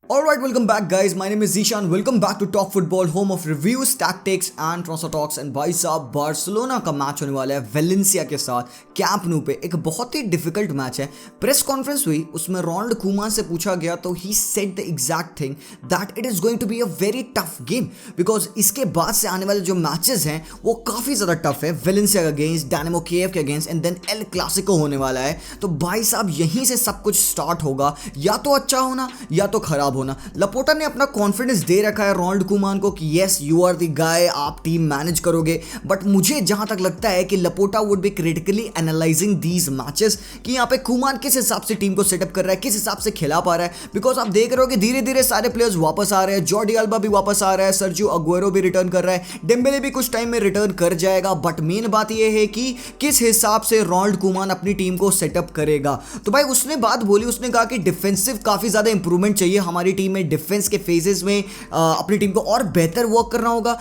Alright, welcome back guys. My name is Zishan. Welcome back to Talk Football, home of reviews, tactics and transfer talks. And भाई साहब Barcelona का match होने वाला है Valencia के साथ कैंप न्यू पे। एक बहुत ही डिफिकल्ट मैच है। प्रेस कॉन्फ्रेंस हुई, उसमें रोनाल्ड कुमान से पूछा गया तो he said the exact thing that it is going to be a very tough game because इसके बाद से आने वाले जो मैचेस हैं वो काफ़ी ज़्यादा टफ है। वेलेंसिया के अगेंस्ट, डायनामो कीव के against and then El Clasico होने वाला है। तो भाई साहब यहीं से सब कुछ स्टार्ट होगा, या तो अच्छा होना या तो खराब होना। लपोटा ने अपना कॉन्फिडेंस दे रखा है रोनाल्ड कुमान को कि yes you are the guy, आप टीम मैनेज करोगे। बट मुझे जहां तक लगता है कि Laporte would be critically analysing these matches कि यहाँ पे कुमान किस हिसाब से टीम को सेटअप कर रहा है, किस हिसाब से खिला पा रहा है। बिकॉज आप देख रहे हो कि धीरे धीरे सारे प्लेयर्स वापस आ रहे हैं। जॉर्डी अल्बा भी वापस आ रहा है, सर्जियो अगुएरो भी रिटर्न कर रहा है, डेम्बेले भी कुछ टाइम में रिटर्न कर जाएगा। बट मेन बात यह है कि किस हिसाब से रोनाल्ड कुमान अपनी टीम को सेटअप करेगा। तो भाई उसने बात बोली, उसने कहा कि डिफेंसिव काफी ज्यादा इंप्रूवमेंट चाहिए हमारी टीम में। डिफेंस के फेजेस में अपनी टीम को और बेहतर वर्क करना होगा।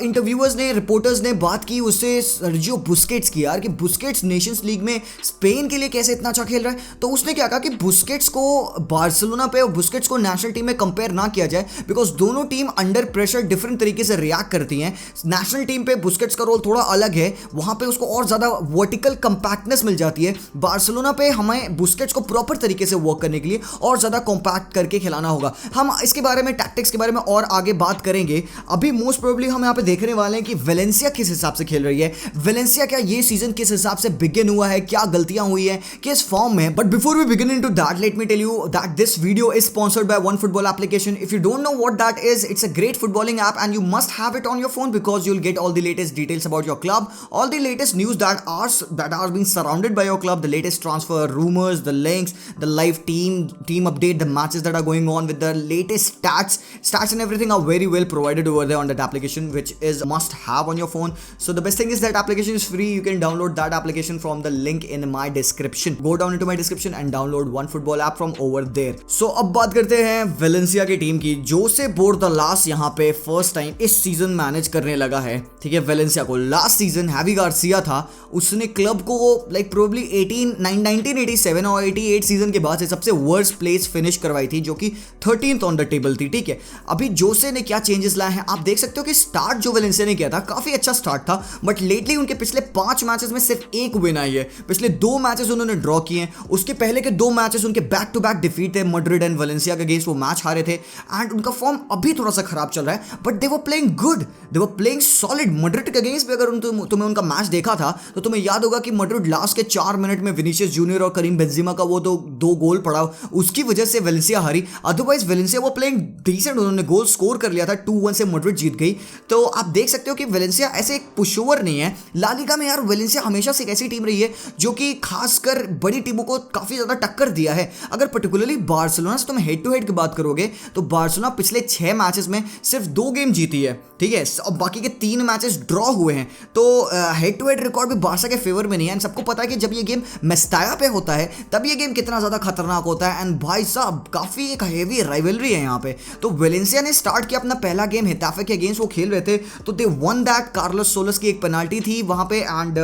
इंटरव्यूअर्स ने, रिपोर्टर्स ने बात की उससे सर्जियो बुस्केट्स की, यार कि बुस्केट्स नेशंस लीग में स्पेन के लिए कैसे इतना अच्छा खेल रहा है। तो उसने क्या कहा कि बुस्केट्स को बार्सिलोना पे और बुस्केट्स को नेशनल टीम में कंपेयर ना किया जाए बिकॉज दोनों टीम अंडर प्रेशर डिफरेंट तरीके से रिएक्ट करती हैं। नेशनल टीम पे बुस्केट्स का रोल थोड़ा अलग है, वहां पे उसको और ज्यादा वर्टिकल कंपैक्टनेस मिल जाती है। बार्सिलोना पे हमें बुस्केट्स को प्रॉपर तरीके से वर्क करने के लिए और ज्यादा कॉम्पैक्ट करके खिलाना होगा। हम इसके बारे में, टैक्टिक्स के बारे में और आगे बात करेंगे। अभी मोस्ट प्रोबेबली हम यहाँ पे देखने वाले हैं कि वेलेंसिया किस हिसाब से खेल रही है। वेलेंसिया क्या ये सीजन किस हिसाब से बिगिन हुआ है, क्या गलतियां हुई है, किस फॉर्म में। But before we begin into that, let me tell you that this video is sponsored by one football application. If you don't know what that is, it's a great footballing app and you must have it on your phone because you'll get all the latest details about your club, all the latest news that are being surrounded by your club, the latest transfer rumors, the links, the live team update, the matches that are going on with the latest stats and everything are very well provided over there on that application, which is must have on your phone. So the best thing is that application is free. You can download that application from the link in my description. Go down into my description and download one football app from over there. So अब बात करते हैं Valencia की team की। जोसे बोर्दालास यहाँ पे first time इस season manage करने लगा है, ठीक है, वेलेंसिया को। लास्ट सीजन हैवी गार्सिया था, उसने क्लब को लाइक प्रोबेबली 1987 और 88 सीजन के बाद से सबसे वर्स्ट प्लेस फिनिश करवाई थी, जो कि 13th ऑन द टेबल थी, ठीक है। अभी जोसे ने क्या चेंजेस लाए हैं आप देख सकते हो कि स्टार्ट जो वेलेंसिया ने किया था काफी अच्छा स्टार्ट था, बट लेटली उनके पिछले 5 मैचेस में सिर्फ एक विन आई है। पिछले 2 मैचेस उन्होंने ड्रॉ किए हैं, उसके पहले के 2 मैचेस उनके बैक टू बैक डिफीट थे। मैड्रिड एंड वेलेंसिया के अगेंस्ट वो मैच हारे थे एंड उनका फॉर्म अभी थोड़ा सा खराब चल रहा है, but they were playing good, they were playing solid. Madrid के अगेंस्ट भी अगर तुम्हें उनका मैच देखा था तो तुम्हें याद होगा कि मैड्रिड लास्ट के 4 मिनट में विनीसियस जूनियर और करीम बेंजेमा का वो 2 गोल पड़ा, उसकी वजह से वेलेंसिया हारी। अदरवाइज वेलेंसिया वो प्लेइंग डिसेंट, उन्होंने गोल स्कोर कर लिया था, 2-1 से मैड्रिड जीत गई। तो आप देख सकते हो कि वेलेंसिया ऐसे एक पुशओवर नहीं है। ला लीगा में यार वेलेंसिया हमेशा से एक ऐसी टीम रही है जो कि खासकर बड़ी टीमों को काफी ज्यादा टक्कर दिया है। अगर पर्टिकुलरली बार्सिलोना से तुम हेड टू हेड की बात करोगे तो बार्सिलोना पिछले 6 मैचेस में सिर्फ 2 गेम जीती है, ठीक है, और बाकी के 3 मैचेस ड्रॉ हुए हैं। तो हेड टू हेड रिकॉर्ड भी बार्सा के फेवर में नहीं है। सबको पता है कि जब ये गेम मेस्टाया पे होता है तब ये गेम कितना ज्यादा खतरनाक होता है। एंड भाई साहब काफी एक हेवी राइवलरी है यहाँ पे। तो वेलेंसिया ने स्टार्ट किया अपना पहला गेम हेताफे के अगेंस्ट, वो खेल रहे थे तो दे वन दैट। कार्लोस सोलस की एक पेनाल्टी थी वहां पे एंड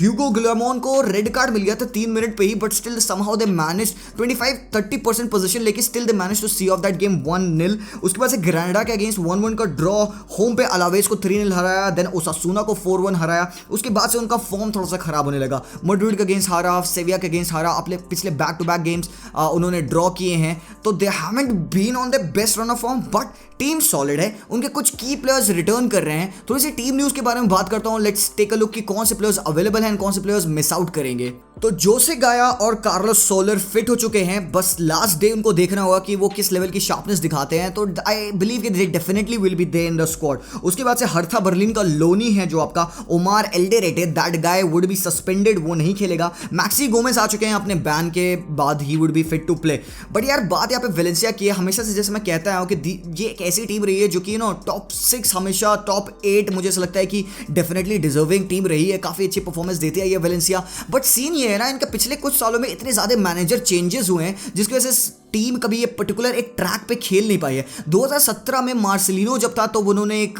ह्यूगो गुलेमोन को रेड कार्ड मिल गया था 3 मिनट पे ही, but still somehow they manage 25-30% position लेके still they manage to see off that game 1-0। उसके बाद से ग्रेनाडा के अगेंस्ट 1-1 का ड्रॉ, होम पे अलावेज को 3-0 हराया, देन ओसासुना को 4-1 हराया। उसके बाद से उनका फॉर्म थोड़ा सा खराब होने लगा। मैड्रिड के अगेंस्ट हारा, सेविया के अगेंस्ट हारा, अपने पिछले बैक टू बैक गेम्स उन्होंने ड्रॉ किए हैं। तो they haven't been on the best run of form, but team solid है। उनके कुछ की प्लेयर्स रिटर्न कर रहे हैं। थोड़ी सी टीम न्यूज के बारे में बात करता हूं। लेट्स टेक अ लुक कि कौन से प्लेयर्स अवेलेबल हैं, कौन से प्लेयर्स मिस आउट करेंगे। तो जोसे गाया और कार्लोस सोलर फिट हो चुके हैं, बस लास्ट डे उनको देखना होगा कि वो किस लेवल की शार्पनेस दिखाते हैं। तो आई बिलीव कि they definitely will be there in the squad. उसके बाद से हर्था बर्लिन का लोनी है जो आपका Omar Alderete, that guy would be suspended, वो नहीं खेलेगा। मैक्सी गोमेज आ चुके हैं अपने बैन के बाद, he would be fit to play. But यार बात यहाँ पे वेलेंसिया की है, हमेशा से जैसे मैं कहता हूँ कि ये एक ऐसी टीम रही है जो कि टॉप 6 हमेशा टॉप 8 मुझे ऐसा लगता है कि डेफिनेटली डिजर्विंग टीम रही है, काफी अच्छी परफॉर्मेंस देती है ये वेलेंसिया। बट सीन ये है ना, इनके पिछले कुछ सालों में इतने ज्यादा मैनेजर चेंजेस हुए हैं जिसकी वजह से टीम कभी ये पर्टिकुलर एक ट्रैक पे खेल नहीं पाई है। 2017 में मार्सेलिनो जब था तो उन्होंने एक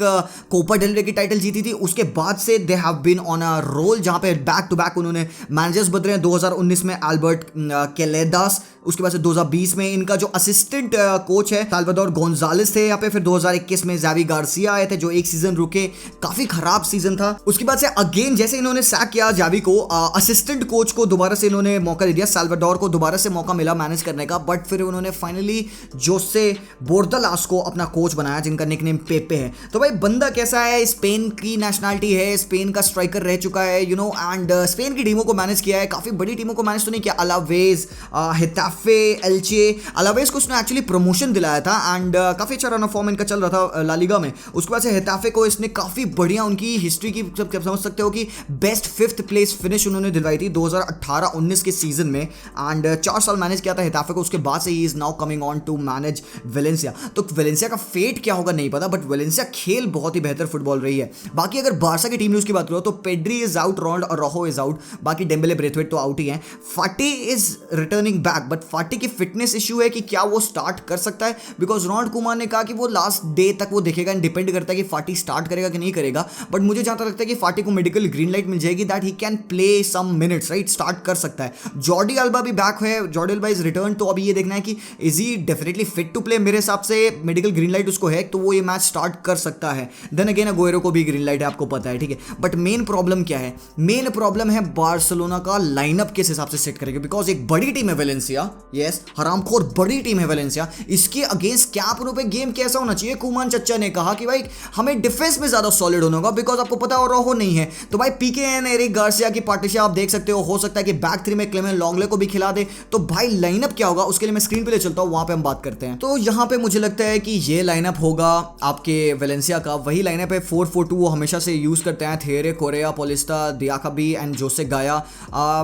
कोपा डेल रे की टाइटल जीती थी, उसके बाद से they have been on a roll जहां पे बैक टू बैक उन्होंने मैनेजर्स बदले हैं। 2019 में अल्बर्ट केलेदास, उसके बाद से 2020 में इनका जो असिस्टेंट कोच है साल्वाडोर गोंजालेस थे यहाँ पे, फिर 2021 में ज़ावी गार्सिया आए थे जो एक सीजन रुके, काफी खराब सीजन था। उसके बाद से अगेन जैसे इन्होंने सैक किया जावी को, असिस्टेंट कोच को दोबारा से इन्होंने मौका दे दिया, साल्वाडोर को दोबारा से मौका मिला मैनेज करने का, बट फिर उन्होंने फाइनली जोसे बोर्दलास को अपना कोच बनाया जिनका निकनेम पेपे है। तो भाई बंदा कैसा है, स्पेन की नेशनलिटी है, स्पेन का स्ट्राइकर रह चुका है एंड स्पेन की टीमों को मैनेज किया है, काफी बड़ी टीमों को मैनेज तो नहीं किया, अलावेज, हिताफे, एल्चे। अलावेज को उसने एक्चुअली प्रमोशन दिलाया था एंड काफी अच्छा रन ऑफ फॉर्म इनका चल रहा था ला लीगा में। उसके बाद से हिताफे को इसने काफी बढ़िया उनकी हिस्ट्री की सब समझ सकते हो कि बेस्ट 5th प्लेस फिनिश उन्होंने दिलवाई थी 2018-19 के सीजन में एंड 4 साल मैनेज किया था हिताफे को। उसके बाद से he is now coming on to manage Valencia. तो वेलेंसिया का फेट क्या होगा नहीं पता, बट वेलेंसिया खेल बहुत ही बेहतर फुटबॉल रही है। बाकी अगर बारसा की टीम न्यूज की बात करो तो पेड्री इज आउट, रोनाल्डो और रोहो इज आउट, बाकी डेम्बेले ब्रेथवेट तो आउट ही हैं। फाटी इज रिटर्निंग बैक, बट फाटी की फिटनेस इशू है कि क्या वो स्टार्ट कर सकता है, बिकॉज रोनाल्ड कुमार ने कहा कि वो लास्ट डे तक वो देखेगा, डिपेंड करता है कि फाटी स्टार्ट करेगा कि नहीं करेगा। बट मुझे जहां तक लगता है कि फाटी को मेडिकल ग्रीन लाइट मिल जाएगी that he can play some minutes, right, start कर सकता है। जॉर्डी अल्बा भी बैक है, जॉर्डी अल्बा इज रिटर्न, तो अभी ये देखना है कि is he definitely fit to play. मेरे हिसाब से मेडिकल ग्रीन लाइट उसको है तो वो ये मैच स्टार्ट कर सकता है। देन अगेन अगुएरो को भी ग्रीन लाइट है, आपको पता है, ठीक है। बट मेन प्रॉब्लम क्या है, मेन प्रॉब्लम है बार्सिलोना का लाइनअप किस हिसाब से सेट करेगा, बिकॉज एक बड़ी टीम है वेलेंसिया, यस हरामखोर बड़ी टीम है वेलेंसिया, इसके अगेंस्ट कैंप नो पे गेम कैसा होना चाहिए। कुमान चच्चा ने कहा कि भाई हमें डिफेंस में ज्यादा सॉलिड होना होगा, बिकॉज आपको पता हो रोहो नहीं है, तो भाई पीके एंड एरिक गार्सिया की पार्टनरशिप आप देख सकते हो सकता है कि बैक 3 में क्लेमेंट लॉन्गले को भी खिला दे। तो भाई लाइनअप क्या होगा उसके लिए मैं स्क्रीन पे ले चलता हूं, वहां पे हम बात करते हैं। तो यहां पे मुझे लगता है कि ये लाइनअप होगा आपके वेलेंसिया का, वही लाइनअप है 4-4-2 वो हमेशा से यूज करते हैं, थेरे, कोरेया, पोलिस्टा, दियाकाबी एंड जोसे गाया,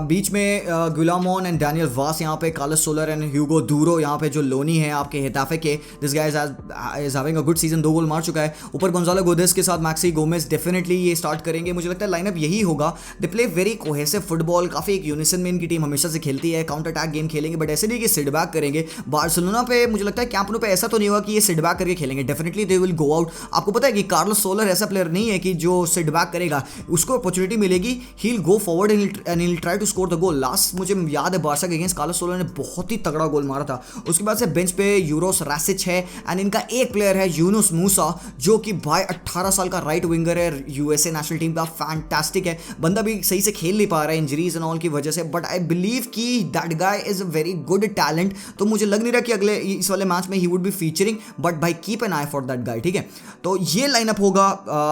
बीच में गुलामोन एंड डैनियल वास, यहाँ पे कार्लोस सोलर एंड ह्यूगो दूरो, यहाँ पे जो लोनी है आपके हिताफे के, this guy is having a good season, 2 गोल मार चुका है। ऊपर गोंजालो गोदेस के साथ मैक्सी गोमेज डेफिनेटली ये स्टार्ट करेंगे, मुझे लगता है लाइनअप यही होगा। They play very cohesive football, काफी एक यूनिसन में इनकी टीम हमेशा से खेलती है, काउंटर अटैक गेम खेलेंगे, बट ऐसे नहीं कि सिट बैक करेंगे। बार्सिलोना पे मुझे लगता है कैंप नो पे ऐसा तो नहीं होगा कि ये सिट बैक करके खेलेंगे, definitely they will go out. आपको पता है कि कार्लोस सोलर ऐसा प्लेयर नहीं है कि जो सिट बैक करेगा, उसको अपॉर्चुनिटी मिलेगी, he will go forward and he will try to score the goal. Last मुझे याद है बार्सा के अगेंस्ट कार्लोस सोलर ने बहुत ही तगड़ा गोल मारा था। उसके बाद से बेंच पे यूरोस रासिच है एंड इनका एक प्लेयर है यूनुस मूसा, जो कि भाई 18 साल का राइट विंगर है, यूएसए नेशनल टीम का, फैंटास्टिक है बंदा, भी सही से खेल नहीं पा रहा है इंजरीज एंड ऑल की वजह से, बट आई बिलीव कि that guy is a very good talent. तो मुझे लग नहीं रहा कि अगले इस वाले मैच में ही वुड बी फीचरिंग, बट भाई keep an eye for that guy, ठीक है। तो ये लाइनअप होगा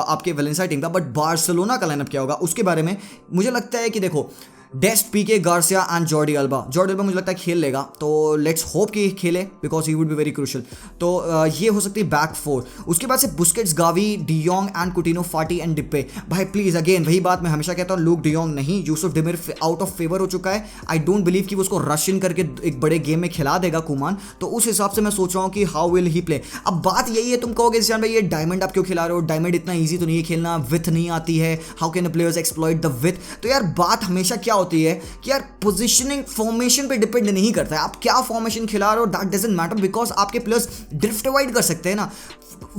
आपके वेलेंसिया टीम का, बट बार्सिलोना का लाइनअप क्या होगा उसके बारे में मुझे लगता है कि देखो, डेस्ट, पीके, गार्सिया एंड जॉर्डी अल्बा मुझे लगता है खेल लेगा, तो लेट्स होप कि खेले because he would be very crucial. तो ये हो सकती है बैक 4। उसके बाद से Busquets, Gavi, de Jong and Coutinho, फाटी एंड डिप्पे। भाई प्लीज अगेन वही बात मैं हमेशा कहता हूँ, लूक डियोंग नहीं, यूसुफ डिमिर आउट ऑफ फेवर हो चुका है। आई डोंट बिलीव कि वो उसको रश इन करके एक बड़े गेम में खिला देगा कुमान, तो उस हिसाब से मैं सोच रहा हूँ कि हाउ विल ही प्ले। अब बात यही है, तुम कहोगे जिशान भाई ये डायमंड आप क्यों खिला रहे हो, डायमंड इतना ईजी तो नहीं है खेलना, विथ नहीं आती है, how can the players exploit the with. तो यार बात हमेशा क्या होती है कि पोजीशनिंग फॉर्मेशन पे डिपेंड नहीं करता है, आप क्या फॉर्मेशन खिला रहे हो दैट डजंट मैटर, बिकॉज आपके प्लेयर्स ड्रिफ्ट वाइड कर सकते हैं ना।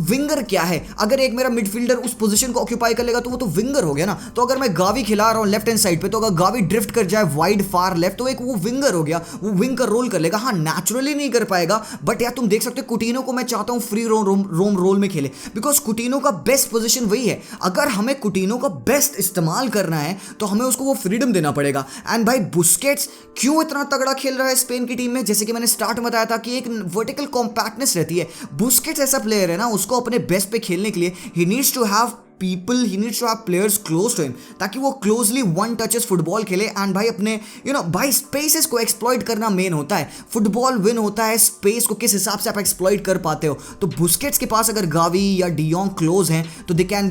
विंगर क्या है, अगर एक मेरा मिडफील्डर उस पोजीशन को ऑक्यूपाई कर लेगा तो वो तो विंगर हो गया ना। तो अगर मैं गावी खिला रहा हूं लेफ्ट हैंड साइड पे, तो अगर गावी ड्रिफ्ट कर जाए वाइड फार लेफ्ट, तो एक वो विंगर हो गया, वो विंग का रोल कर लेगा। हाँ नेचुरली नहीं कर पाएगा, बट यार तुम देख सकते हो कुटिनो को मैं चाहता हूं फ्री रोम रोल में खेले, बिकॉज कुटिनो का बेस्ट पोजीशन वही है। अगर हमें कुटिनो का बेस्ट इस्तेमाल करना है तो हमें उसको वो फ्रीडम देना पड़ेगा। एंड भाई बुस्केट्स क्यों इतना तगड़ा खेल रहा है स्पेन की टीम में, जैसे कि मैंने स्टार्ट में बताया था कि एक वर्टिकल कॉम्पैक्टनेस रहती है। बुस्केट्स ऐसा प्लेयर है ना, उसको अपने बेस्ट पे खेलने के लिए he needs to have people, he needs to have players close to him, ताकि वो क्लोजली वन टचेस फुटबॉल खेले एंड भाई अपने भाई स्पेसेस को एक्सप्लॉइट करना मेन होता है। फुटबॉल विन होता है स्पेस को किस हिसाब से आप एक्सप्लॉइट कर पाते हो। तो बुस्केट्स के पास अगर गावी या डियोंग क्लोज हैं तो they can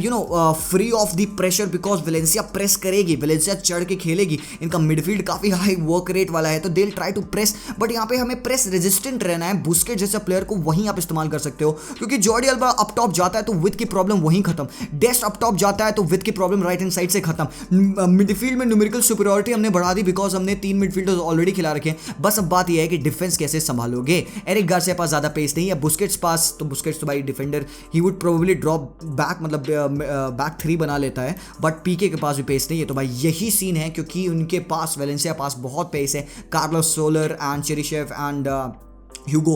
free of the pressure, because Valencia press करेगी, वेलेंसिया चढ़ के खेलेगी, इनका मिडफील्ड काफी हाई वर्क रेट वाला है, तो they will try to press, but यहाँ पे हमें प्रेस रेजिस्टेंट रहना है। बुस्केट जैसा प्लेयर को वहीं आप इस्तेमाल कर सकते हो, क्योंकि जॉर्डी अल्बा अप टॉप जाता है तो विथ की प्रॉब्लम वहीं खत्म। डेस्ट अप टॉप जाता है तो विद की प्रॉब्लम राइट हैंड साइड से खत्म। मिडफील्ड में न्यूमेरिकल सुपीरियरिटी हमने बढ़ा दी बिकॉज हमने 3 मिडफील्डर्स ऑलरेडी खिला रखे हैं। बस अब बात यह है कि डिफेंस कैसे संभालोगे। एरिक गार्सिया पास ज्यादा पेस नहीं है, बुस्केट्स पास, तो बुस्केट्स तो भाई defender, he would probably drop back, मतलब बैक 3 बना लेता है, बट पीके के पास भी पेस नहीं है। तो भाई यही सीन है क्योंकि उनके पास वेलेंसिया पास बहुत पेस है। Carlos Soler and Cherishev and Hugo,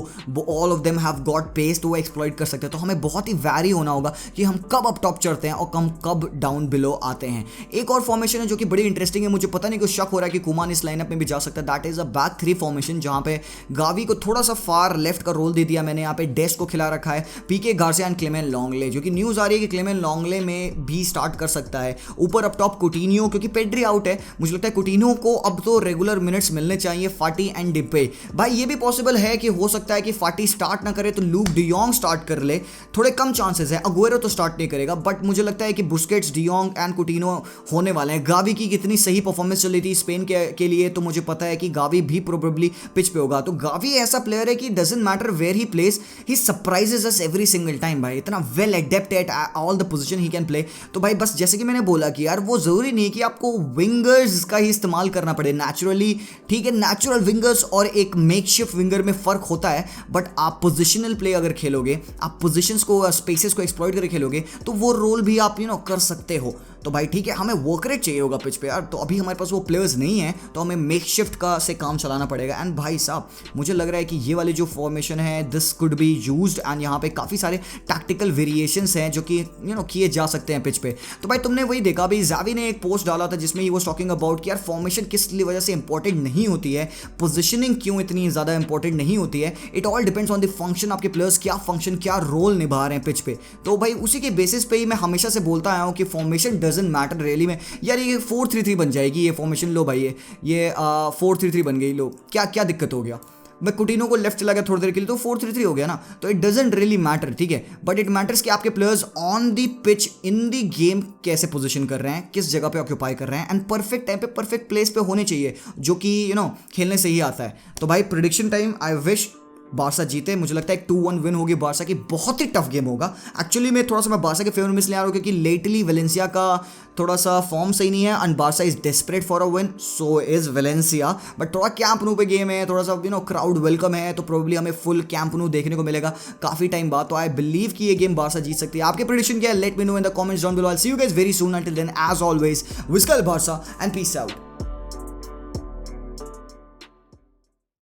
all of them have got pace, तो वो एक्सप्लॉइट कर सकते हैं। तो हमें बहुत ही वैरी होना होगा कि हम कब अप टॉप चढ़ते हैं और हम कब डाउन बिलो आते हैं। एक और फॉर्मेशन है जो कि बड़ी इंटरेस्टिंग है, मुझे पता नहीं कुछ शक हो रहा है कि कुमान इस लाइनअप में भी जा सकता है। That is a back 3 formation जहां पे गावी को थोड़ा सा फार लेफ्ट का रोल दे दिया मैंने, यहाँ पे डेस्ट को खिला रखा है, पीके गार्सिया एंड क्लेमेन लॉन्गले, जो कि न्यूज आ रही है कि क्लेमेन लॉन्गले में भी स्टार्ट कर सकता है। ऊपर अप टॉप कुटिन्यो, क्योंकि पेड्री आउट है, मुझे लगता है कुटिन्यो को अब तो रेगुलर मिनट्स मिलने चाहिए। फाटी एंड डिपे, भाई ये भी पॉसिबल है कि हो सकता है कि फाटी स्टार्ट ना करे तो लूक डियोंग स्टार्ट कर ले, थोड़े कम चांसेस है। अगुएरो तो स्टार्ट नहीं करेगा, बट मुझे लगता है कि बुस्केट्स, डियोंग एंड कुटिन्यो होने वाले हैं। गावी की कितनी सही परफॉर्मेंस चल रही थी स्पेन के लिए, तो मुझे पता है कि गावी भी प्रोबेबली पिच पे होगा। तो गावी ऐसा प्लेयर है कि doesn't matter where he plays, he surprises us every single time. भाई इतना well adept at all the position he can play. तो भाई बस जैसे कि मैंने बोला कि यार वो जरूरी नहीं कि आपको विंगर्स का ही इस्तेमाल करना पड़े नेचुरली, ठीक है, नेचुरल विंगर्स और एक मेकशिफ्ट विंगर में फर्क होता है, बट आप पोजिशनल प्ले अगर खेलोगे, आप पोजिशंस को, स्पेसेस को एक्सप्लॉइट करके खेलोगे, तो वो रोल भी आप कर सकते हो। तो भाई ठीक है, हमें वर्क रेट चाहिए होगा पिच पे यार, तो अभी हमारे पास वो प्लेयर्स नहीं है, तो हमें मेकशिफ्ट का से काम चलाना पड़ेगा। एंड भाई साहब मुझे लग रहा है कि ये वाली जो फॉर्मेशन है this could be used, and यहाँ पे काफ़ी सारे टैक्टिकल वेरिएशंस हैं जो कि किए जा सकते हैं पिच पे। तो भाई तुमने वही देखा, भाई जावी ने एक पोस्ट डाला था जिसमें ही वो टॉकिंग अबाउट कि यार फॉर्मेशन किस वजह से इंपॉर्टेंट नहीं होती है, पोजिशनिंग क्यों इतनी ज़्यादा इंपॉर्टेंट नहीं होती है। It all depends on the function, आपके प्लेयर्स क्या फंक्शन, क्या रोल निभा रहे हैं पिच पे। तो भाई उसी के बेसिस पे ही मैं हमेशा से बोलता आया हूँ कि फॉर्मेशन डजंट मैटर रियली में। यार ये 4-3-3 बन जाएगी ये फॉर्मेशन, लो भाई ये 4-3-3 बन गई, लो क्या क्या दिक्कत हो गया। मैं कुटिनो को लेफ्ट चला गया थोड़ी देर के लिए तो 4-3-3 हो गया ना, तो इट डजंट रियली मैटर, ठीक है, बट इट मैटर्स कि आपके players on the pitch in the game कैसे पोजीशन कर रहे हैं, किस जगह पे ऑक्यूपाई कर रहे हैं, एंड परफेक्ट टाइम पे परफेक्ट प्लेस पे होने चाहिए, जो कि खेलने से ही आता है। तो भाई prediction time, I wish Barça जीते। मुझे लगता है एक 2-1 विन होगी बारसा की, बहुत ही टफ गेम होगा। एक्चुअली मैं थोड़ा सा मैं बारसा के फेवर में इसलिए आ रहा हूँ क्योंकि लेटली वेलेंसिया का थोड़ा सा फॉर्म सही नहीं है, and Barca is desperate for a win, so is Valencia. But थोड़ा कैंप न्यू पे गेम है, थोड़ा सा क्राउड वेलकम है, तो प्रोबेबली हमें फुल कैंप न्यू देखने को मिलेगा काफी टाइम बाद। तो आई बिलीव कि ये गेम बारसा जीत सकती है। आपके प्रेडिक्शन क्या है? Let me know in the comments down below. I will see you guys very soon. Until then as always Visca Barca and peace out.